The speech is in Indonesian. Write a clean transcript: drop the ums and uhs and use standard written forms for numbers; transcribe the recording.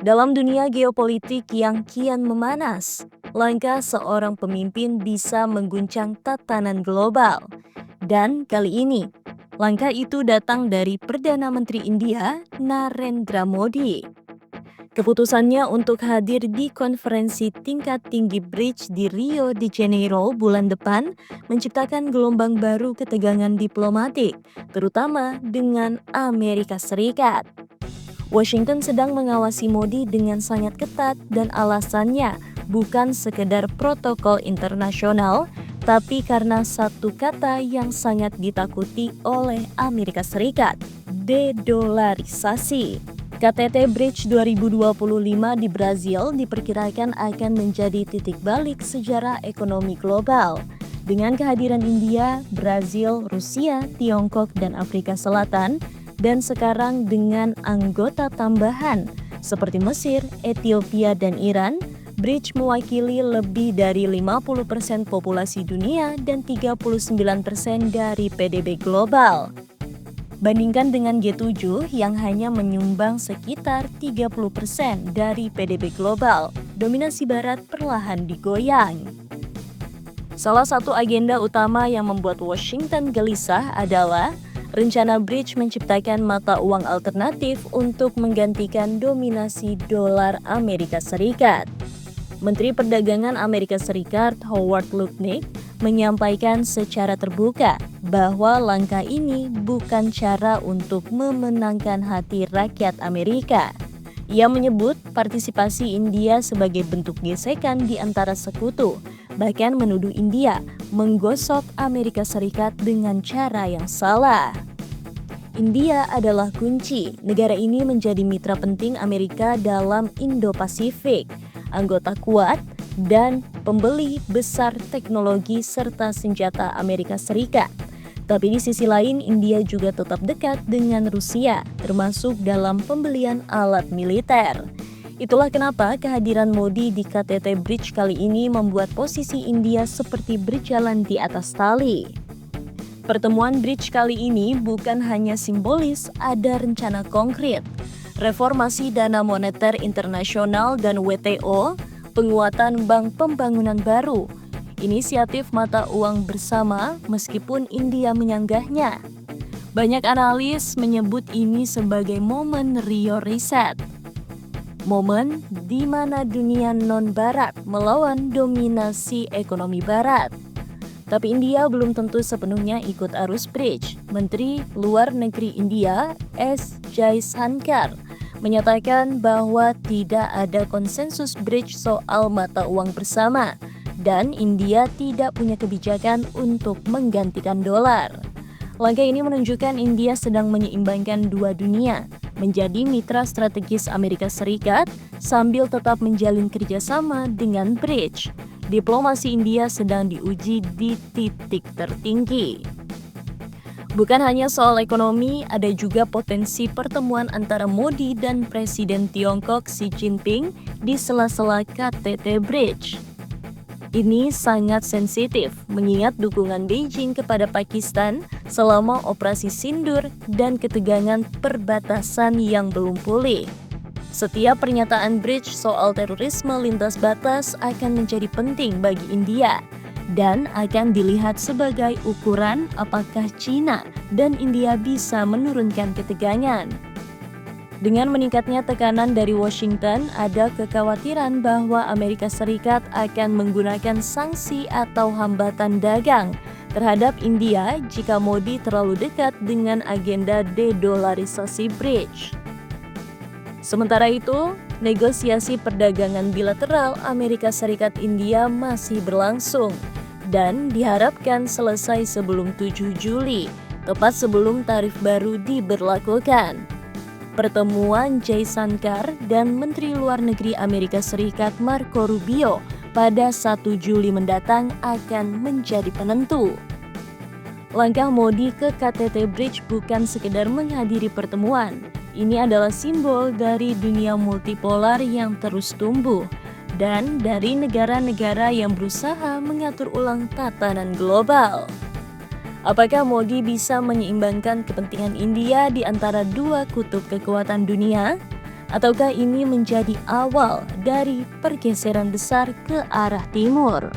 Dalam dunia geopolitik yang kian memanas, langkah seorang pemimpin bisa mengguncang tatanan global. Dan kali ini, langkah itu datang dari Perdana Menteri India, Narendra Modi. Keputusannya untuk hadir di konferensi tingkat tinggi BRICS di Rio de Janeiro bulan depan menciptakan gelombang baru ketegangan diplomatik, terutama dengan Amerika Serikat. Washington sedang mengawasi Modi dengan sangat ketat dan alasannya bukan sekedar protokol internasional, tapi karena satu kata yang sangat ditakuti oleh Amerika Serikat, dedolarisasi. KTT BRICS 2025 di Brazil diperkirakan akan menjadi titik balik sejarah ekonomi global. Dengan kehadiran India, Brazil, Rusia, Tiongkok, dan Afrika Selatan, dan sekarang dengan anggota tambahan seperti Mesir, Ethiopia, dan Iran, BRICS mewakili lebih dari 50% populasi dunia dan 39% dari PDB global. Bandingkan dengan G7 yang hanya menyumbang sekitar 30% dari PDB global, dominasi Barat perlahan digoyang. Salah satu agenda utama yang membuat Washington gelisah adalah rencana BRICS menciptakan mata uang alternatif untuk menggantikan dominasi dolar Amerika Serikat. Menteri Perdagangan Amerika Serikat Howard Lutnick menyampaikan secara terbuka bahwa langkah ini bukan cara untuk memenangkan hati rakyat Amerika. Ia menyebut partisipasi India sebagai bentuk gesekan di antara sekutu, bahkan menuduh India menggosok Amerika Serikat dengan cara yang salah. India adalah kunci. Negara ini menjadi mitra penting Amerika dalam Indo-Pasifik, anggota kuat, dan pembeli besar teknologi serta senjata Amerika Serikat. Tapi di sisi lain, India juga tetap dekat dengan Rusia, termasuk dalam pembelian alat militer. Itulah kenapa kehadiran Modi di KTT BRICS kali ini membuat posisi India seperti berjalan di atas tali. Pertemuan BRICS kali ini bukan hanya simbolis, ada rencana konkret. Reformasi dana moneter internasional dan WTO, penguatan bank pembangunan baru, inisiatif mata uang bersama meskipun India menyanggahnya. Banyak analis menyebut ini sebagai momen Rio Reset. Momen di mana dunia non-barat melawan dominasi ekonomi barat. Tapi India belum tentu sepenuhnya ikut arus BRICS. Menteri Luar Negeri India, S. Jaishankar, menyatakan bahwa tidak ada konsensus BRICS soal mata uang bersama dan India tidak punya kebijakan untuk menggantikan dolar. Langkah ini menunjukkan India sedang menyeimbangkan dua dunia, menjadi mitra strategis Amerika Serikat sambil tetap menjalin kerjasama dengan BRICS. Diplomasi India sedang diuji di titik tertinggi. Bukan hanya soal ekonomi, ada juga potensi pertemuan antara Modi dan Presiden Tiongkok Xi Jinping di sela-sela KTT BRICS. Ini sangat sensitif, mengingat dukungan Beijing kepada Pakistan selama operasi Sindur dan ketegangan perbatasan yang belum pulih. Setiap pernyataan BRICS soal terorisme lintas batas akan menjadi penting bagi India dan akan dilihat sebagai ukuran apakah China dan India bisa menurunkan ketegangan. Dengan meningkatnya tekanan dari Washington, ada kekhawatiran bahwa Amerika Serikat akan menggunakan sanksi atau hambatan dagang terhadap India jika Modi terlalu dekat dengan agenda dedolarisasi BRICS. Sementara itu, negosiasi perdagangan bilateral Amerika Serikat-India masih berlangsung dan diharapkan selesai sebelum 7 Juli, tepat sebelum tarif baru diberlakukan. Pertemuan Jaishankar dan Menteri Luar Negeri Amerika Serikat Marco Rubio pada 1 Juli mendatang akan menjadi penentu. Langkah Modi ke KTT BRICS bukan sekedar menghadiri pertemuan. Ini adalah simbol dari dunia multipolar yang terus tumbuh dan dari negara-negara yang berusaha mengatur ulang tatanan global. Apakah Modi bisa menyeimbangkan kepentingan India di antara dua kutub kekuatan dunia? Ataukah ini menjadi awal dari pergeseran besar ke arah timur?